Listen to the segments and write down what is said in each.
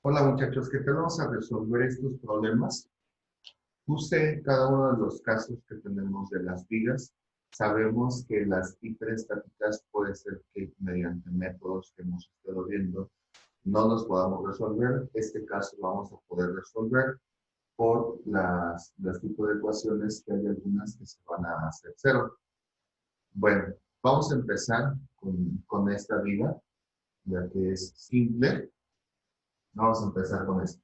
Hola muchachos, ¿qué tal? Vamos a resolver estos problemas. Puse cada uno de los casos que tenemos de las vigas. Sabemos que las hiperestáticas puede ser que mediante métodos que hemos estado viendo no los podamos resolver. Este caso lo vamos a poder resolver por las tipos de ecuaciones que hay algunas que se van a hacer cero. Bueno, vamos a empezar con esta viga, ya que es simple. Vamos a empezar con esto.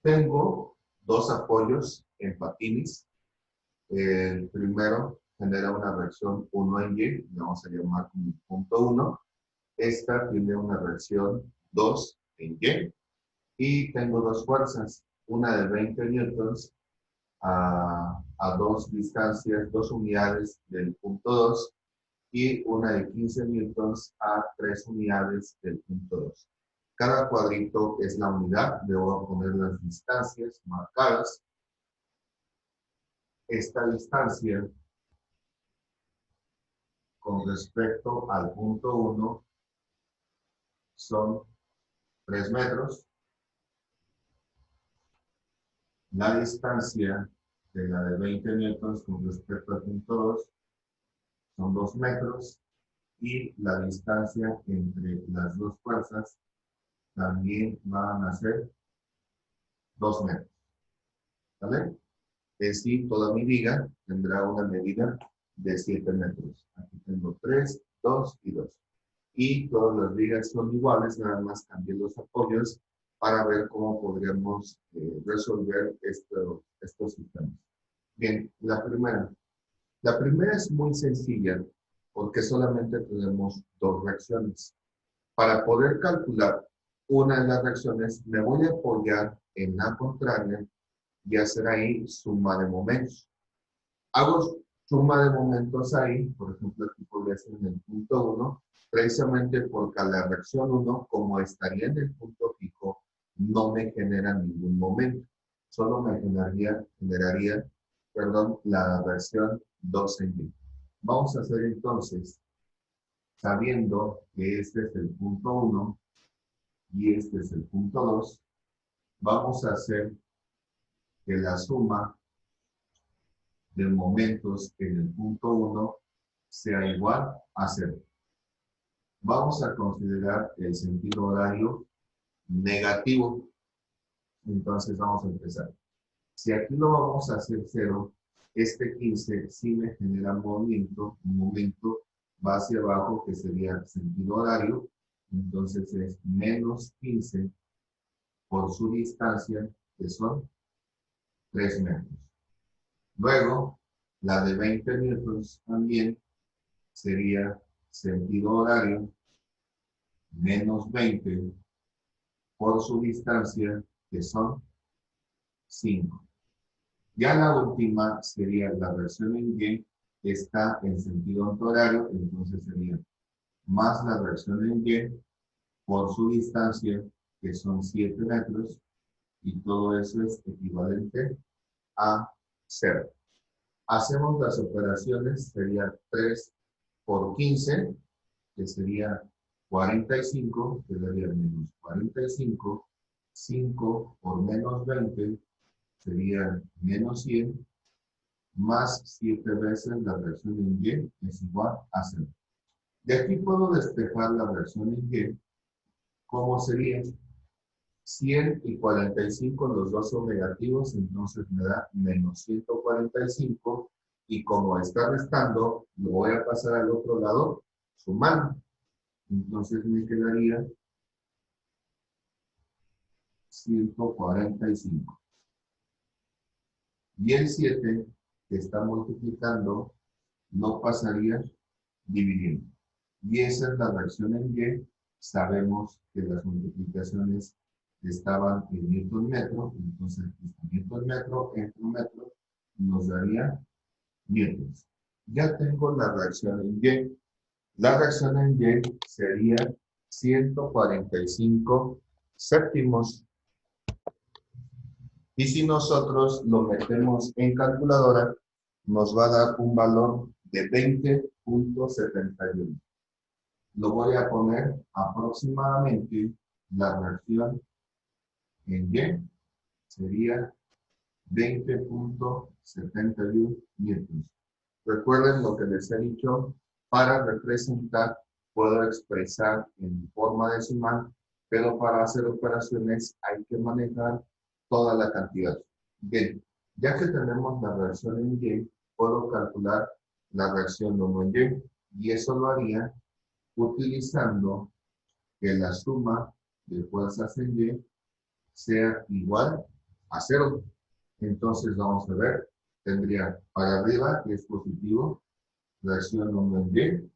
Tengo dos apoyos en patines. El primero genera una reacción 1 en Y, le vamos a llamar como punto 1. Esta tiene una reacción 2 en Y. Y tengo dos fuerzas, una de 20 newtons a dos distancias, dos unidades del punto 2 y una de 15 newtons a 3 unidades del punto 2. Cada cuadrito es la unidad, debo poner las distancias marcadas. Esta distancia con respecto al punto 1 son 3 metros. La distancia de la de 20 newtons con respecto al punto 2 son 2 metros. Y la distancia entre las dos fuerzas también van a ser 2 metros. ¿Vale? Es decir, toda mi viga tendrá una medida de 7 metros. Aquí tengo 3, 2 y 2. Y todas las vigas son iguales, nada más cambié los apoyos para ver cómo podríamos resolver estos sistemas. Bien, la primera. La primera es muy sencilla porque solamente tenemos dos reacciones. Para poder calcular una de las reacciones, me voy a apoyar en la contraria y hacer ahí suma de momentos. Hago suma de momentos ahí, por ejemplo, aquí podría ser en el punto 1, precisamente porque a la reacción 1, como estaría en el punto fijo, no me genera ningún momento. Solo me generaría la reacción 2 en Y. Vamos a hacer entonces, sabiendo que este es el punto 1 y este es el punto 2, vamos a hacer que la suma de momentos en el punto 1 sea igual a 0. Vamos a considerar el sentido horario negativo. Entonces vamos a empezar. Si aquí lo vamos a hacer 0, este 15 sí me genera un momento va hacia abajo que sería sentido horario. Entonces es menos 15 por su distancia, que son 3 metros. Luego, la de 20 metros también sería sentido horario menos 20 por su distancia, que son 5. Ya la última sería la versión en Y, que está en sentido antihorario, entonces sería más la versión en Y por su distancia, que son 7 metros, y todo eso es equivalente a 0. Hacemos las operaciones, sería 3 por 15, que sería 45, que daría menos 45, 5 por menos 20, sería menos 100, más 7 veces la reacción en Y es igual a 0. De aquí puedo despejar la reacción en Y, ¿cómo sería? 100 y 45, los dos son negativos, entonces me da menos 145, y como está restando, lo voy a pasar al otro lado sumando. Entonces me quedaría 145. Y el 7, que está multiplicando, no pasaría dividiendo. Y esa es la reacción en Y. Sabemos que las multiplicaciones estaban en Newton metro, entonces Newton metro entre un metro nos daría newtons. Ya tengo la reacción en Y. La reacción en Y sería 145 séptimos. Y si nosotros lo metemos en calculadora, nos va a dar un valor de 20.71. Lo voy a poner aproximadamente la reacción en Y sería 20.71 newtons. Recuerden lo que les he dicho, para representar puedo expresar en forma decimal, pero para hacer operaciones hay que manejar toda la cantidad. Bien, ya que tenemos la reacción en Y, puedo calcular la reacción 1 en Y, y eso lo haría utilizando que la suma de fuerzas en Y sea igual a 0. Entonces vamos a ver, tendría para arriba, que es positivo, reacción 1 en Y.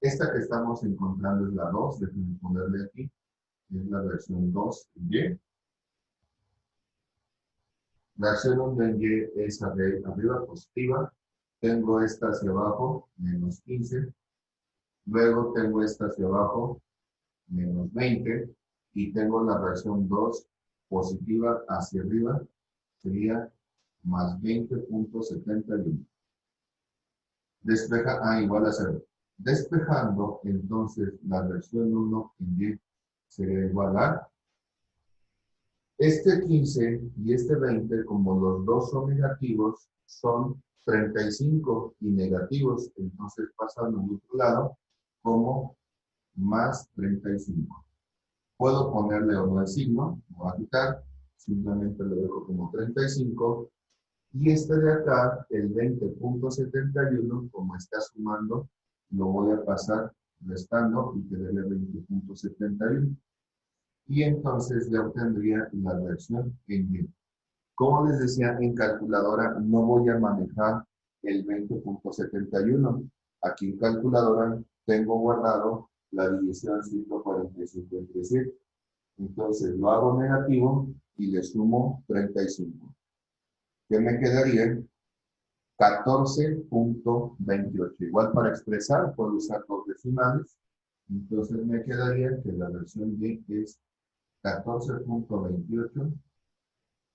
Esta que estamos encontrando es la 2, déjenme ponerle aquí, es la reacción 2 en Y. Reacción 1 en Y es arriba positiva, tengo esta hacia abajo, menos 15, luego tengo esta hacia abajo, menos 20, y tengo la reacción 2 positiva hacia arriba, sería más 20.71. Despeja, igual a 0. Despejando, entonces, la reacción 1 en Y sería igual a este 15 y este 20, como los dos son negativos, son 35 y negativos, entonces pasan al otro lado como más 35. Puedo ponerle o no el signo, lo voy a quitar, simplemente lo dejo como 35. Y este de acá, el 20.71, como está sumando, lo voy a pasar restando y quedaría 20.71. Y entonces ya obtendría la reacción en Y. Como les decía, en calculadora no voy a manejar el 20.71. Aquí en calculadora tengo guardado la división 145 entre 7. Entonces lo hago negativo y le sumo 35. ¿Qué me quedaría? 14.28. Igual para expresar puedo usar dos decimales. Entonces me quedaría que la versión Y es 14.28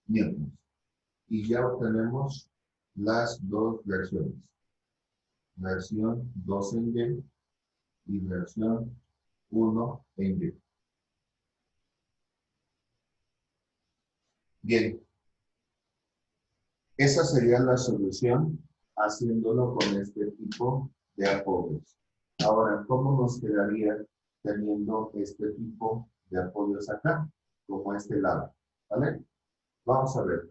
newtons. Y ya obtenemos las dos versiones. Versión 2 en Y y versión 1 en Y. Bien, esa sería la solución haciéndolo con este tipo de apoyos. Ahora, ¿cómo nos quedaría teniendo este tipo de apoyos acá? Como este lado, ¿vale? Vamos a ver.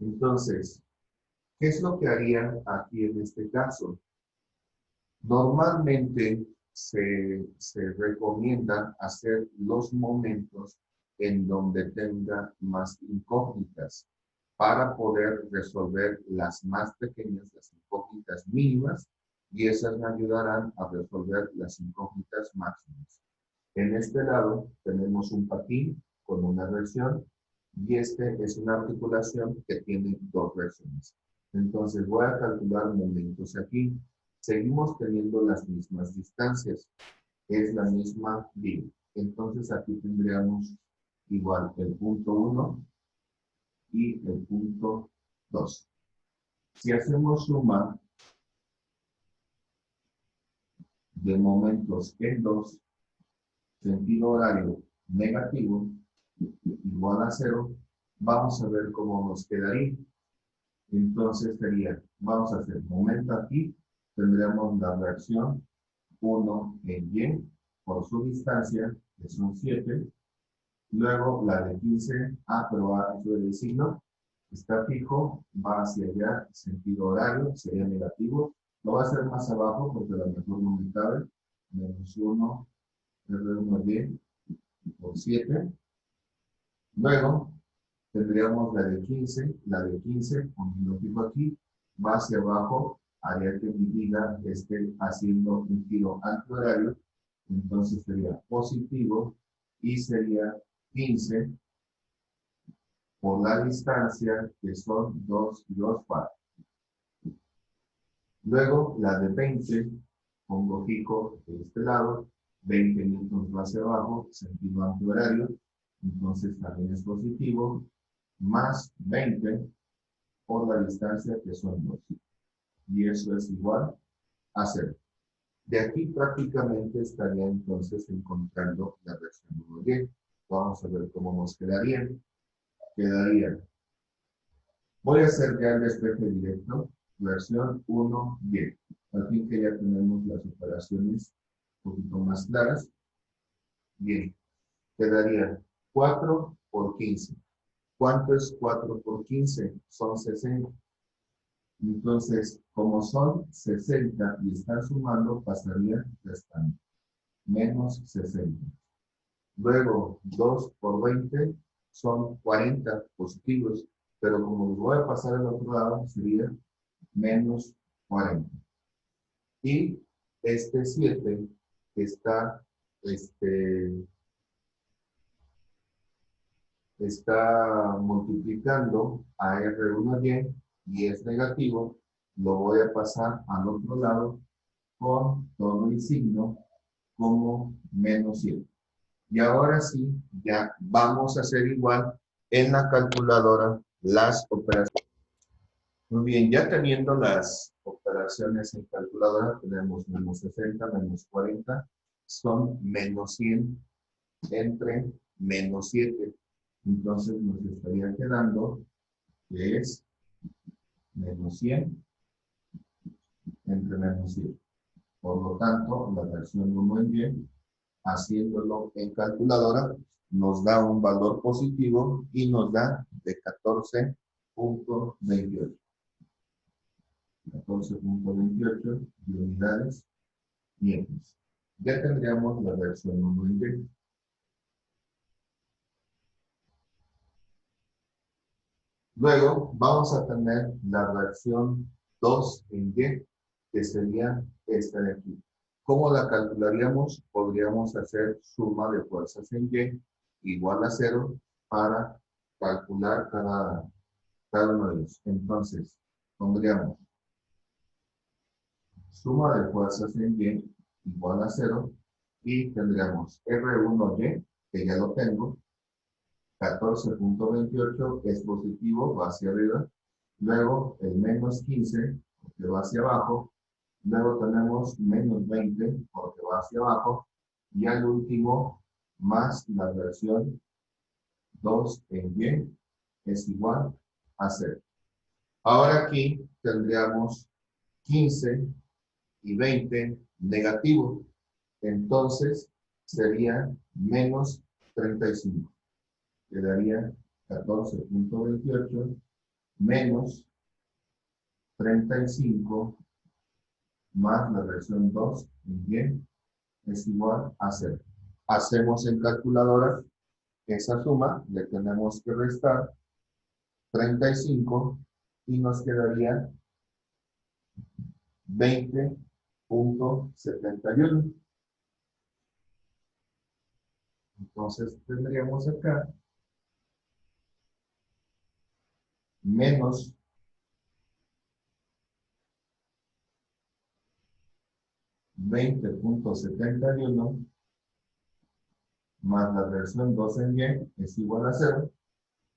Entonces, ¿qué es lo que harían aquí en este caso? Normalmente se recomienda hacer los momentos en donde tenga más incógnitas para poder resolver las más pequeñas, las incógnitas mínimas, y esas me ayudarán a resolver las incógnitas máximas. En este lado tenemos un patín con una versión y este es una articulación que tiene dos versiones. Entonces voy a calcular momentos aquí. Seguimos teniendo las mismas distancias. Es la misma vía. Entonces aquí tendríamos igual el punto 1 y el punto 2. Si hacemos suma de momentos en 2, sentido horario negativo, igual a 0, vamos a ver cómo nos quedaría. Entonces sería, vamos a hacer momento aquí, tendremos la reacción 1 en Y por su distancia, que son 7. Luego la de 15, pero va a el signo, está fijo, va hacia allá, sentido horario, sería negativo. Lo va a hacer más abajo porque a lo mejor no me cabe. Menos 1, R1Y por 7. Luego tendríamos la de 15, poniendo fijo aquí, va hacia abajo, haría que mi vida esté haciendo un giro antihorario, entonces sería positivo y sería 15 por la distancia que son 2 y 2 4. Luego la de 20, pongo fijo de este lado, 20 newtons va hacia abajo, sentido antihorario, entonces también es positivo, más 20 por la distancia que son 2. Y eso es igual a 0. De aquí prácticamente estaría entonces encontrando la reacción 1Y. Vamos a ver cómo nos quedaría. quedaría, voy a hacer ya el despeje directo, versión 1Y. Al fin que ya tenemos las operaciones un poquito más claras. Bien, quedaría 4 por 15. ¿Cuánto es 4 por 15? Son 60. Entonces, como son 60 y están sumando, pasaría restando. Menos 60. Luego, 2 por 20 son 40 positivos, pero como los voy a pasar al otro lado, sería menos 40. Y este 7 está, está multiplicando a R1Y y es negativo, lo voy a pasar al otro lado con todo el signo como menos 7. Y ahora sí, ya vamos a hacer igual en la calculadora las operaciones. Muy bien, ya teniendo las operaciones en calculadora, tenemos menos 60, menos 40, son menos 100 entre menos 7. Entonces nos estaría quedando que es menos 100 entre menos 7. Por lo tanto, la versión 1 en Y, haciéndolo en calculadora, nos da un valor positivo y nos da de 14.28. 14.28 de unidades nietos. Ya tendríamos la versión 1 en Y. Luego vamos a tener la versión 2 en Y, que sería esta de aquí. ¿Cómo la calcularíamos? Podríamos hacer suma de fuerzas en Y igual a 0 para calcular cada uno de ellos. Entonces, pondríamos suma de fuerzas en Y igual a 0 y tendríamos R1Y, que ya lo tengo, 14.28 es positivo, va hacia arriba. Luego el menos 15, porque va hacia abajo. Luego tenemos menos 20, porque va hacia abajo. Y al último, más la versión 2 en Y es igual a 0. Ahora aquí tendríamos 15 y 20 negativo. Entonces sería menos 35. Quedaría 14.28 menos 35 más la versión 2 en Y es igual a 0. Hacemos en calculadora esa suma, le tenemos que restar 35 y nos quedaría 20.71. Entonces tendríamos acá menos 20.71 más la versión 2 en Y es igual a 0.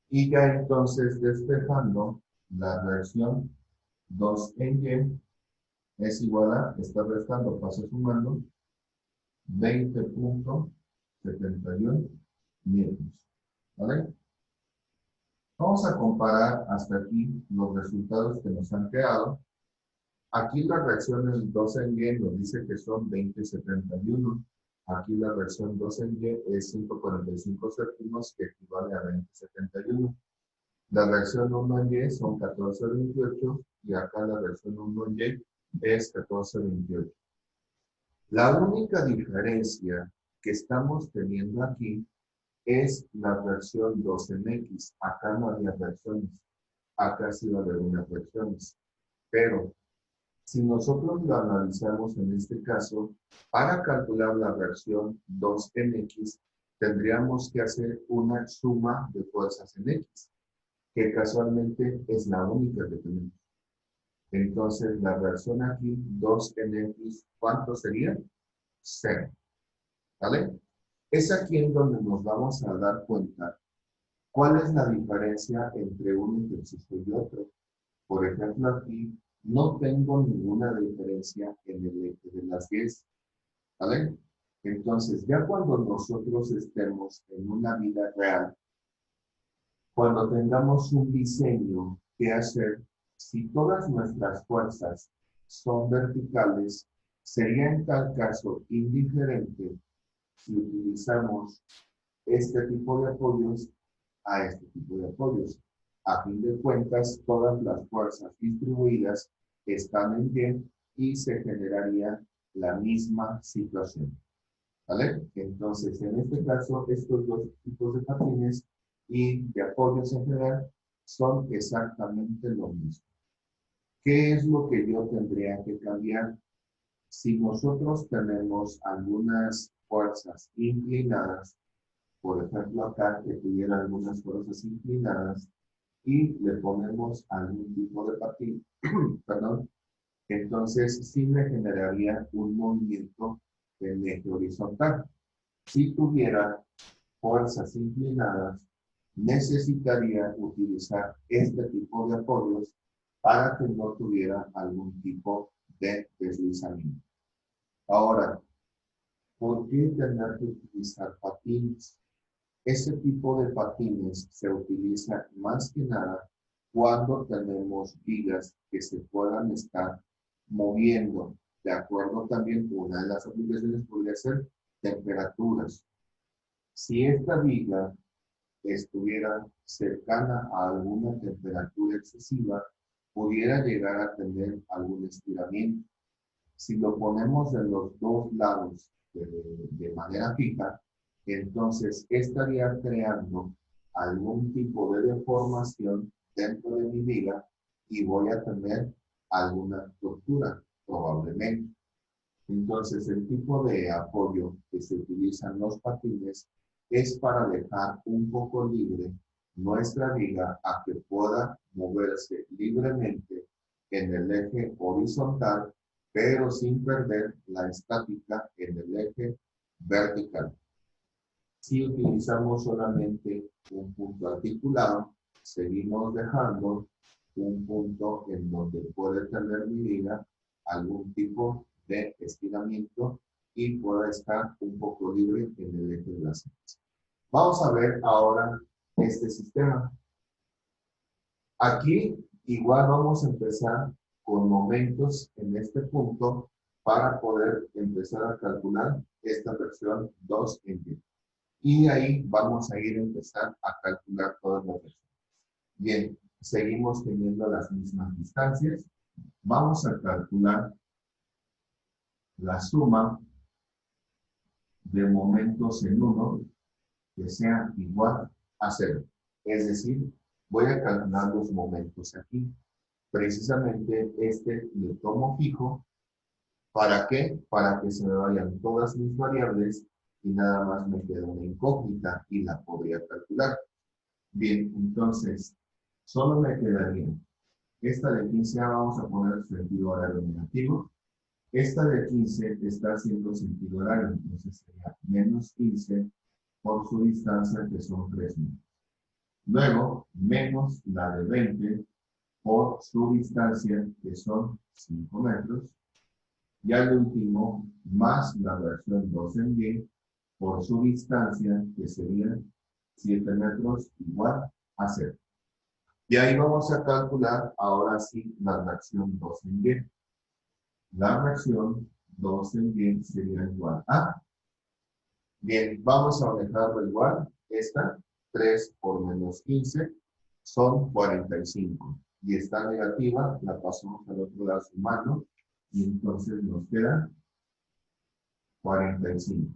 Y ya entonces despejando la versión 2 en Y es igual a, está restando, paso sumando, 20.71 newtons. ¿Vale? Vamos a comparar hasta aquí los resultados que nos han quedado. Aquí las reacciones 2 en Y nos dice que son 20.71. Aquí la versión 2 en Y es 145 céntimos, que equivale a 20.71. La versión 1 en Y son 14.28 y acá la versión 1 en Y es 14.28. La única diferencia que estamos teniendo aquí es la versión 2 en X. Acá no había versiones. Acá sí va a haber unas versiones. Pero si nosotros lo analizamos en este caso, para calcular la versión 2 en X, tendríamos que hacer una suma de fuerzas en X, que casualmente es la única que tenemos. Entonces, la versión aquí, 2 en X, ¿cuánto sería? 0. ¿Vale? Es aquí en donde nos vamos a dar cuenta cuál es la diferencia entre un ejercicio y otro. Por ejemplo, aquí no tengo ninguna diferencia en el eje de las Y, ¿vale? Entonces, ya cuando nosotros estemos en una vida real, Cuando tengamos un diseño que hacer, si todas nuestras fuerzas son verticales, sería en tal caso indiferente si utilizamos este tipo de apoyos a este tipo de apoyos. A fin de cuentas, todas las fuerzas distribuidas están en Y y se generaría la misma situación. ¿Vale? Entonces, en este caso, estos dos tipos de patines y de apoyos en general son exactamente lo mismo. ¿Qué es lo que yo tendría que cambiar? Si nosotros tenemos algunas fuerzas inclinadas, por ejemplo acá que tuviera algunas fuerzas inclinadas y le ponemos algún tipo de patín, perdón, entonces sí me generaría un movimiento en eje horizontal. Si tuviera fuerzas inclinadas, necesitaría utilizar este tipo de apoyos para que no tuviera algún tipo de deslizamiento. Ahora, ¿por qué tener que utilizar patines? Ese tipo de patines se utiliza más que nada cuando tenemos vigas que se puedan estar moviendo. De acuerdo también, una de las aplicaciones podría ser temperaturas. Si esta viga estuviera cercana a alguna temperatura excesiva, pudiera llegar a tener algún estiramiento. Si lo ponemos en los dos lados de manera fija, entonces estaría creando algún tipo de deformación dentro de mi viga y voy a tener alguna tortura, probablemente. Entonces, el tipo de apoyo que se utiliza en los patines es para dejar un poco libre nuestra viga a que pueda moverse libremente en el eje horizontal, pero sin perder la estática en el eje vertical. Si utilizamos solamente un punto articulado, seguimos dejando un punto en donde puede tener mi viga algún tipo de estiramiento y pueda estar un poco libre en el eje de las alas. Vamos a ver ahora este sistema. Aquí igual vamos a empezar con momentos en este punto para poder empezar a calcular esta versión 2 en Y. Y ahí vamos a ir a empezar a calcular todas las versiones. Bien, seguimos teniendo las mismas distancias. Vamos a calcular la suma de momentos en uno que sea igual a 0. Es decir, voy a calcular los momentos aquí. Precisamente este lo tomo fijo. ¿Para qué? Para que se me vayan todas mis variables y nada más me queda una incógnita y la podría calcular. Bien, entonces, solo me quedaría esta de 15, vamos a poner sentido horario negativo. Esta de 15 está haciendo sentido horario, entonces sería menos 15 por su distancia, que son 3 metros. Luego, menos la de 20 por su distancia, que son 5 metros. Y al último, más la versión 2 en Y por su distancia, que sería 7 metros igual a 0. Y ahí vamos a calcular ahora sí la reacción 2 en Y. La reacción 2 en Y sería igual a... Bien, vamos a dejarlo igual. Esta, 3 por menos 15, son 45. Y esta negativa la pasamos al otro lado sumando. Y entonces nos queda 45.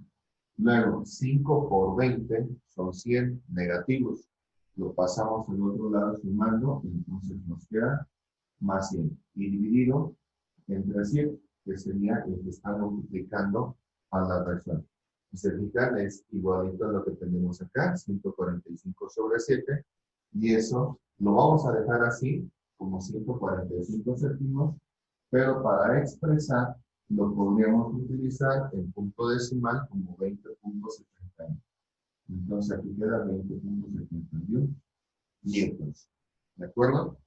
Luego, 5 por 20 son 100 negativos. Lo pasamos al otro lado sumando, entonces nos queda más 100. Y dividido entre 100, que sería el que está multiplicando a la reacción. Si se fijan, es igualito a lo que tenemos acá, 145 sobre 7. Y eso lo vamos a dejar así, como 145 céntimos, pero para expresar lo podríamos utilizar en punto decimal como 20.71. Entonces aquí queda 20.71 newtons. ¿De acuerdo?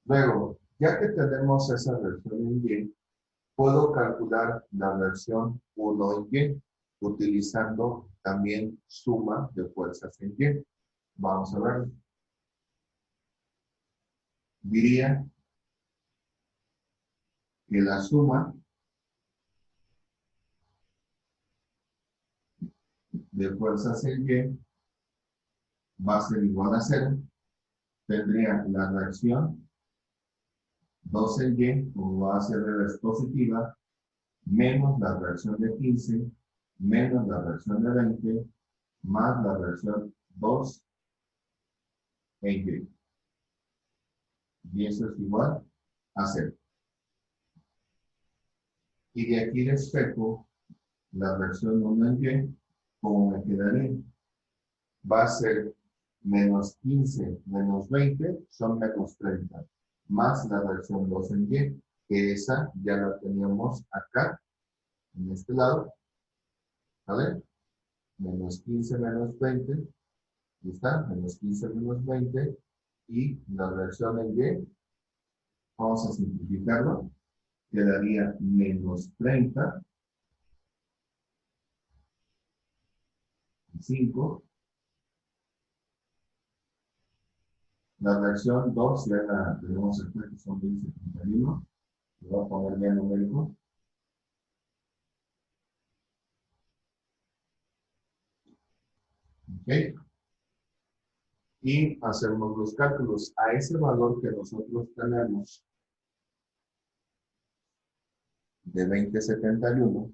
Luego, ya que tenemos esa versión en Y, puedo calcular la versión 1 en Y, utilizando también suma de fuerzas en Y. Vamos a ver. diría que la suma de fuerzas en Y va a ser igual a 0. Tendría la reacción 2 en Y, como va a ser reversa positiva, menos la reacción de 15, menos la reacción de 20, más la reacción 2 en Y. Y eso es igual a 0. Y de aquí despejo la reacción 1 en Y, como me quedaría. Va a ser menos 15 menos 20 son menos 30, más la reacción 2 en Y, que esa ya la teníamos acá, en este lado, ¿vale? Menos 15 menos 20, ahí está, menos 15 menos 20, y la reacción en Y, vamos a simplificarlo, quedaría menos 30, 5, la reacción 2 ya la tenemos aquí, que son 20,71, le voy a poner ya numérico. ¿Ok? Y hacemos los cálculos a ese valor que nosotros tenemos de 20,71,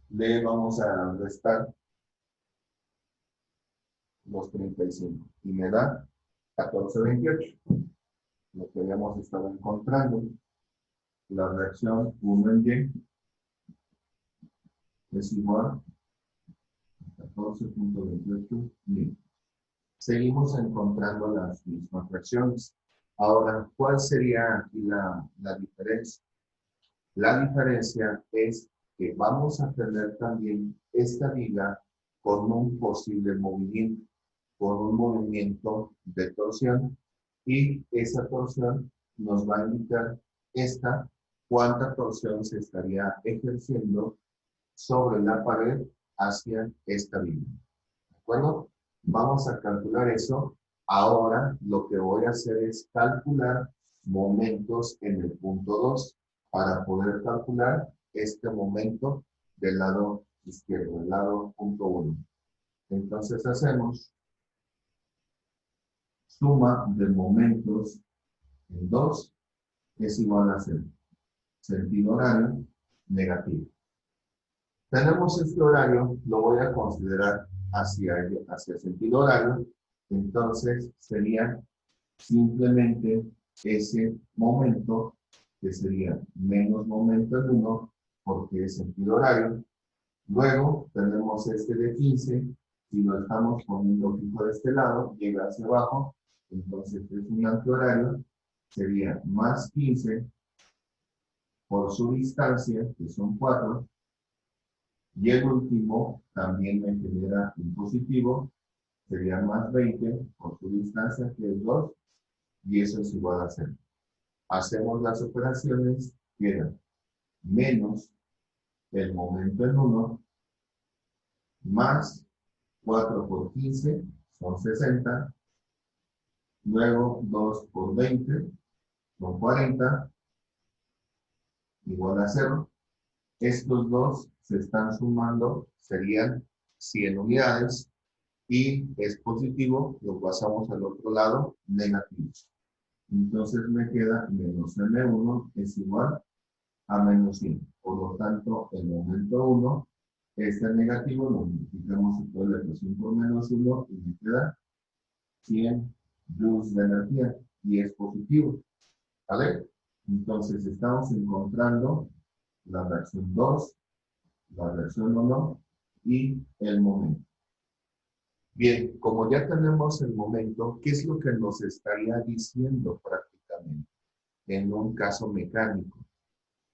le vamos a restar los 35 y me da 14,28. Lo que habíamos estado encontrando, la reacción 1 en Y es igual a 14,28 mil. Seguimos encontrando las mismas fracciones. Ahora, ¿cuál sería aquí la diferencia? La diferencia es que vamos a tener también esta viga con un posible movimiento, con un movimiento de torsión, y esa torsión nos va a indicar cuánta torsión se estaría ejerciendo sobre la pared hacia esta viga. ¿De acuerdo? Vamos a calcular eso. Ahora lo que voy a hacer es calcular momentos en el punto 2 para poder calcular este momento del lado izquierdo, del lado punto 1. Entonces hacemos suma de momentos en 2 es igual a 0. Sentido horario negativo. Tenemos este horario, lo voy a considerar hacia sentido horario, entonces sería simplemente ese momento, que sería menos momento en 1, porque es sentido horario. Luego tenemos este de 15, si lo estamos poniendo fijo de este lado, llega hacia abajo, entonces es un antihorario, sería más 15 por su distancia, que son 4, y el último también me genera un positivo, sería más 20 por su distancia, que es 2, y eso es igual a 0. Hacemos las operaciones, queda menos el momento en 1, más 4 por 15, son 60, luego 2 por 20, son 40, igual a 0. Estos dos se están sumando, serían 100 unidades, y es positivo, lo pasamos al otro lado, negativo. Entonces me queda menos M1 es igual a menos 100. Por lo tanto, el momento 1, este negativo, lo multiplicamos en toda la ecuación por menos 1 y me queda 100 joules de energía, y es positivo. ¿Vale? Entonces estamos encontrando la reacción 2, la reacción 1 y el momento. Bien, como ya tenemos el momento, ¿qué es lo que nos estaría diciendo prácticamente en un caso mecánico?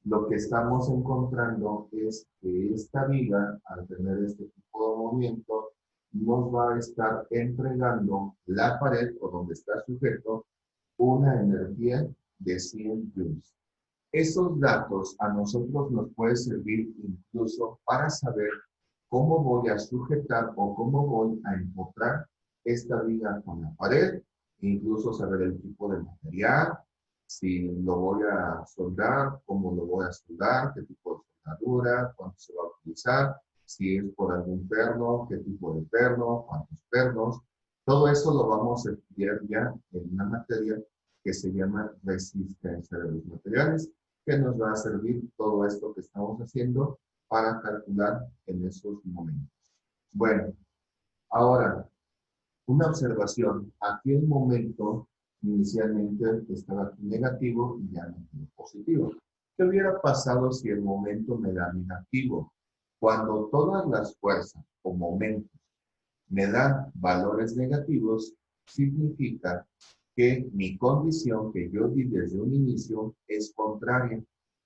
Lo que estamos encontrando es que esta viga, al tener este tipo de movimiento, nos va a estar entregando la pared o donde está sujeto una energía de 100 joules. Esos datos a nosotros nos puede servir incluso para saber cómo voy a sujetar o cómo voy a empotrar esta viga con la pared, incluso saber el tipo de material, si lo voy a soldar, cómo lo voy a soldar, qué tipo de soldadura, cuánto se va a utilizar, si es por algún perno, qué tipo de perno, cuántos pernos. Todo eso lo vamos a estudiar ya en una materia que se llama resistencia de los materiales, que nos va a servir todo esto que estamos haciendo para calcular en esos momentos. Bueno, ahora, una observación. Aquí el momento inicialmente estaba aquí negativo y ya no tiene positivo. ¿Qué hubiera pasado si el momento me da negativo? Cuando todas las fuerzas o momentos me dan valores negativos, significa que mi condición que yo di desde un inicio es contraria.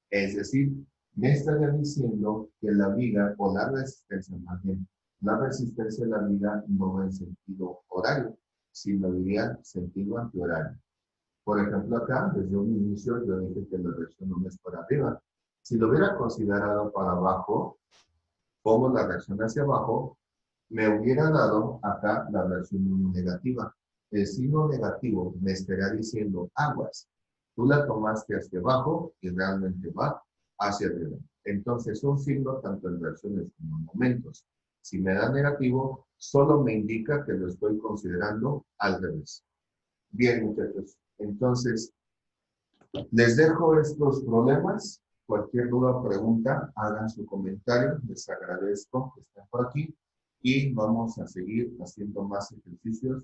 Es decir, me estaría diciendo que la viga o la resistencia, más bien, la resistencia de la viga no va en sentido horario, sino diría sentido antihorario. Por ejemplo, acá, desde un inicio, yo dije que la reacción no es para arriba. Si lo hubiera considerado para abajo, como la reacción hacia abajo, me hubiera dado acá la reacción negativa. El signo negativo me estaría diciendo aguas. Tú la tomaste hacia abajo y realmente va hacia arriba. Entonces, un signo tanto en versiones como en momentos. Si me da negativo, solo me indica que lo estoy considerando al revés. Bien, muchachos. Entonces, les dejo estos problemas. Cualquier duda o pregunta, hagan su comentario. Les agradezco que estén por aquí y vamos a seguir haciendo más ejercicios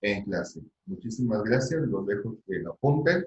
en clase. Muchísimas gracias. Los dejo que lo apunten